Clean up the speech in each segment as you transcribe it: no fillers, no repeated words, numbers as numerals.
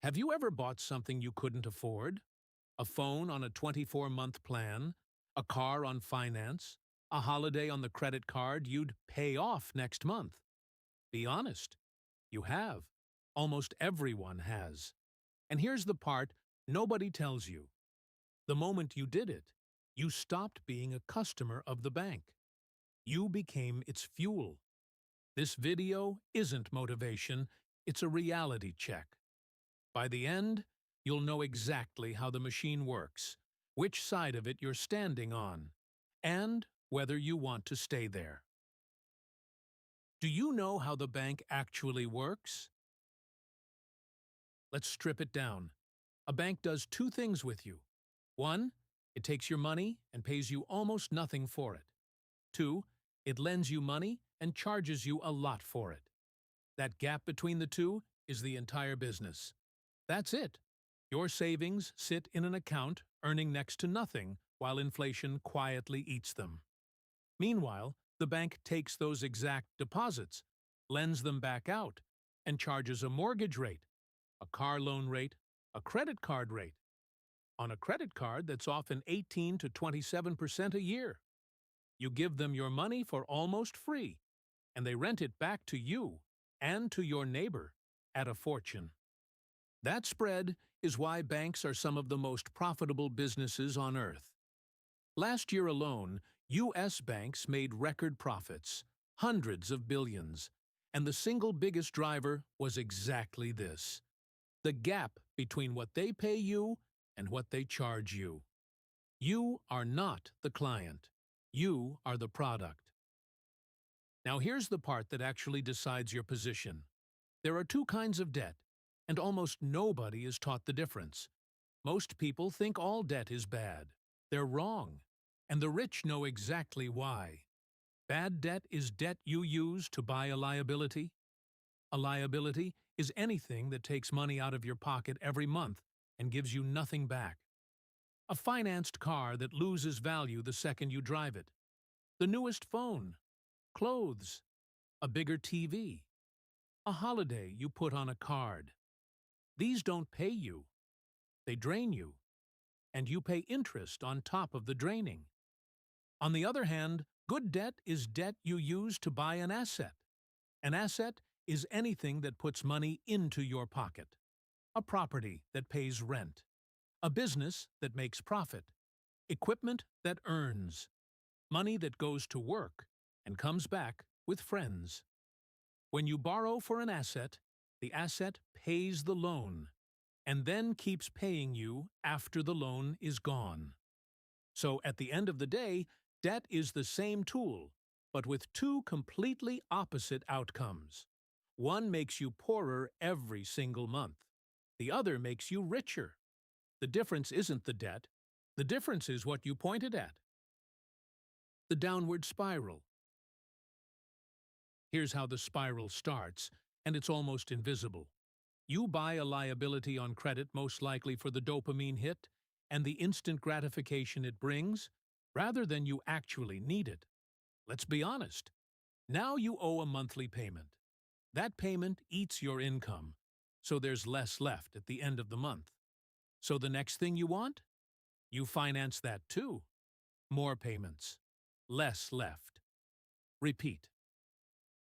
Have you ever bought something you couldn't afford? A phone on a 24-month plan? A car on finance? A holiday on the credit card you'd pay off next month? Be honest. You have. Almost everyone has. And here's the part nobody tells you. The moment you did it, you stopped being a customer of the bank. You became its fuel. This video isn't motivation, it's a reality check. By the end, you'll know exactly how the machine works, which side of it you're standing on, and whether you want to stay there. Do you know how the bank actually works? Let's strip it down. A bank does two things with you. One, it takes your money and pays you almost nothing for it. Two, it lends you money and charges you a lot for it. That gap between the two is the entire business. That's it. Your savings sit in an account earning next to nothing while inflation quietly eats them. Meanwhile, the bank takes those exact deposits, lends them back out, and charges a mortgage rate, a car loan rate, a credit card rate. On a credit card that's often 18 to 27% a year. You give them your money for almost free, and they rent it back to you and to your neighbor at a fortune. That spread is why banks are some of the most profitable businesses on earth. Last year alone, U.S. banks made record profits, hundreds of billions, and the single biggest driver was exactly this: the gap between what they pay you and what they charge you. You are not the client. You are the product. Now here's the part that actually decides your position. There are two kinds of debt, and almost nobody is taught the difference. Most people think all debt is bad. They're wrong, and the rich know exactly why. Bad debt is debt you use to buy a liability. A liability is anything that takes money out of your pocket every month and gives you nothing back. A financed car that loses value the second you drive it. The newest phone. Clothes. A bigger TV. A holiday you put on a card. These don't pay you. They drain you. And you pay interest on top of the draining. On the other hand, good debt is debt you use to buy an asset. An asset is anything that puts money into your pocket. A property that pays rent. A business that makes profit. Equipment that earns. Money that goes to work and comes back with friends. When you borrow for an asset, the asset pays the loan, and then keeps paying you after the loan is gone. So at the end of the day, debt is the same tool, but with two completely opposite outcomes. One makes you poorer every single month. The other makes you richer. The difference isn't the debt. The difference is what you pointed at. The downward spiral. Here's how the spiral starts, and it's almost invisible. You buy a liability on credit most likely for the dopamine hit and the instant gratification it brings, rather than you actually need it. Let's be honest. Now you owe a monthly payment. That payment eats your income, so there's less left at the end of the month. So the next thing you want? You finance that too. More payments. Less left. Repeat.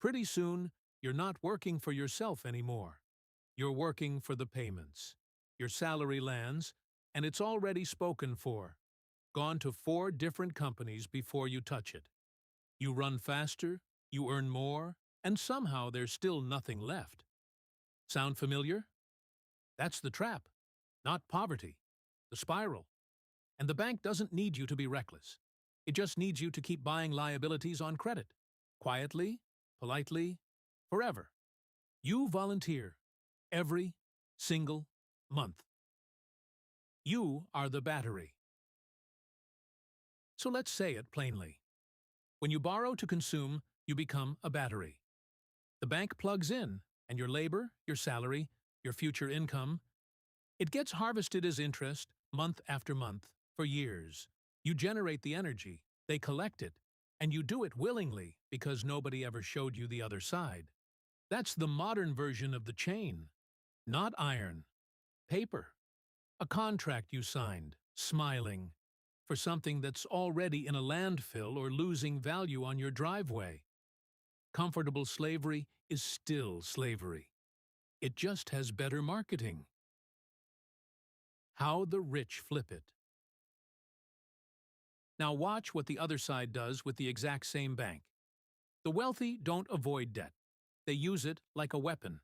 Pretty soon, you're not working for yourself anymore. You're working for the payments. Your salary lands, and it's already spoken for. Gone to 4 different companies before you touch it. You run faster, you earn more, and somehow there's still nothing left. Sound familiar? That's the trap, not poverty. The spiral. And the bank doesn't need you to be reckless. It just needs you to keep buying liabilities on credit. Quietly, politely, forever. You volunteer. Every single month. You are the battery. So let's say it plainly. When you borrow to consume, you become a battery. The bank plugs in, and your labor, your salary, your future income, it gets harvested as interest month after month for years. You generate the energy, they collect it, and you do it willingly because nobody ever showed you the other side. That's the modern version of the chain. Not iron, Paper. A contract you signed, smiling, for something that's already in a landfill or losing value on your driveway. Comfortable slavery is still slavery. It just has better marketing. How the rich flip it. Now watch what the other side does with the exact same bank. The wealthy don't avoid debt. They use it like a weapon.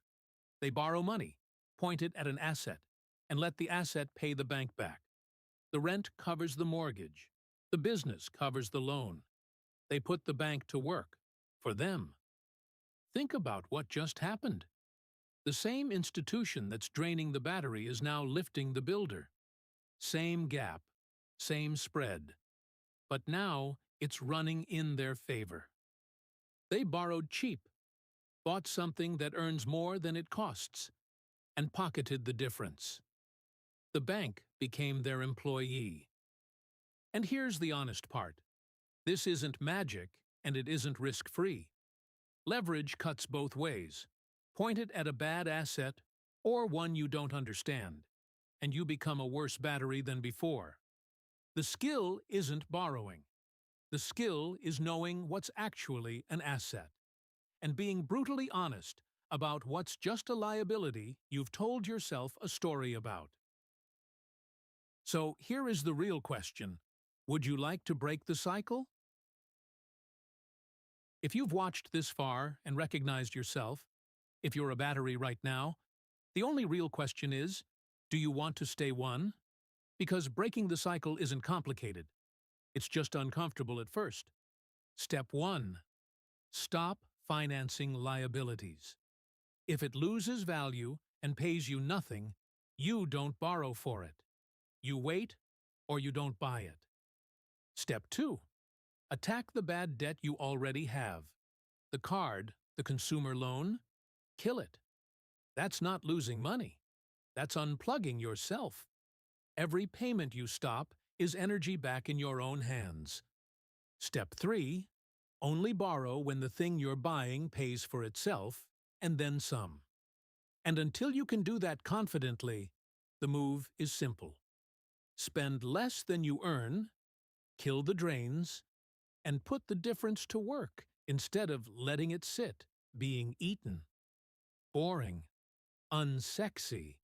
They borrow money, point it at an asset, and let the asset pay the bank back. The rent covers the mortgage. The business covers the loan. They put the bank to work. For them. Think about what just happened. The same institution that's draining the battery is now lifting the builder. Same gap, same spread. But now it's running in their favor. They borrowed cheap, bought something that earns more than it costs, and pocketed the difference. The bank became their employee. And here's the honest part. This isn't magic, and it isn't risk-free. Leverage cuts both ways. Point it at a bad asset or one you don't understand, and you become a worse battery than before. The skill isn't borrowing. The skill is knowing what's actually an asset and being brutally honest about what's just a liability you've told yourself a story about. So here is the real question. Would you like to break the cycle? If you've watched this far and recognized yourself, if you're a battery right now, the only real question is, do you want to stay one? Because breaking the cycle isn't complicated. It's just uncomfortable at first. Step 1. Stop financing liabilities. If it loses value and pays you nothing, you don't borrow for it. You wait or you don't buy it. Step 2. Attack the bad debt you already have. The card, the consumer loan, kill it. That's not losing money. That's unplugging yourself. Every payment you stop is energy back in your own hands. Step 3. Only borrow when the thing you're buying pays for itself, and then some. And until you can do that confidently, the move is simple. Spend less than you earn, kill the drains, and put the difference to work instead of letting it sit, being eaten. Boring. Unsexy.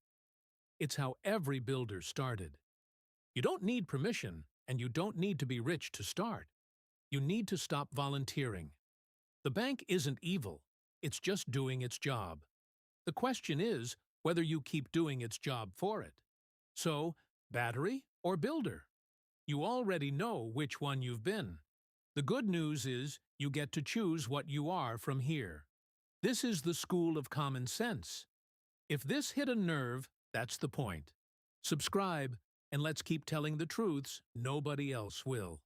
It's how every builder started. You don't need permission, and you don't need to be rich to start. You need to stop volunteering. The bank isn't evil. It's just doing its job. The question is whether you keep doing its job for it. So, battery or builder? You already know which one you've been. The good news is you get to choose what you are from here. This is the school of common sense. If this hit a nerve, that's the point. Subscribe, and let's keep telling the truths nobody else will.